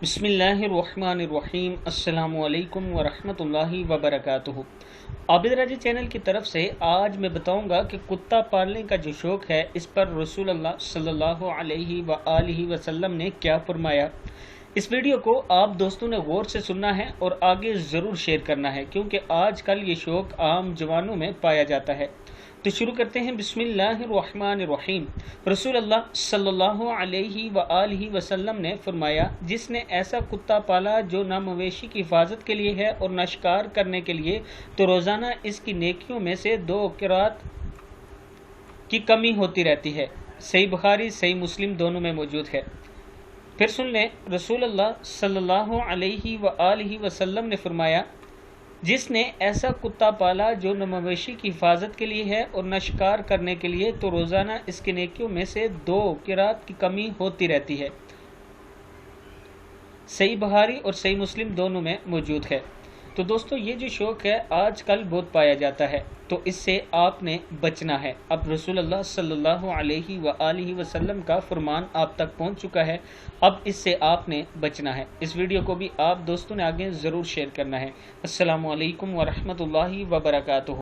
बिस्मिल्लाहिर्रहमानिर्रहीम। अस्सलामु अलैकुम वरहमतुल्लाहि वबरकातुहू। आबिद राजी चैनल की तरफ से आज मैं बताऊंगा कि कुत्ता पालने का जो शौक़ है इस पर रसूल अल्लाह सल्लल्लाहु अलैहि वआलिहि वसल्लम ने क्या फरमाया। इस वीडियो को आप दोस्तों ने गौर से सुनना है और आगे ज़रूर शेयर करना है, क्योंकि आजकल ये शौक़ आम जवानों में पाया जाता है। तो शुरू करते हैं। बिस्मिल्लाहिर्रहमानिर्रहीम। रसूल अल्लाह सल्लल्लाहु अलैहि वआलिहि वसल्लम ने फरमाया, जिसने ऐसा कुत्ता पाला जो ना मवेशी की हिफाजत के लिए है और ना शिकार करने के लिए, तो रोज़ाना इसकी नेकियों में से 2 क़िरात की कमी होती रहती है। सही बुखारी सही मुस्लिम दोनों में मौजूद है। फिर सुन लें, रसूल अल्लाह सल्लल्लाहु अलैहि वआलिहि वसल्लम ने फरमाया, जिसने ऐसा कुत्ता पाला जो न मवेशी की हिफाजत के लिए है और न शिकार करने के लिए, तो रोज़ाना इसकी नेकियों में से 2 क़िरात की कमी होती रहती है। सही बुखारी और सही मुस्लिम दोनों में मौजूद है। तो दोस्तों, ये जो शौक़ है आजकल बहुत पाया जाता है, तो इससे आपने बचना है। अब रसूल अल्लाह सल्लल्लाहु अलैहि वआलिहि वसल्लम का फरमान आप तक पहुंच चुका है, अब इससे आपने बचना है। इस वीडियो को भी आप दोस्तों ने आगे ज़रूर शेयर करना है। अस्सलामु अलैकुम वरहमतुल्लाहि वबरकातुहू।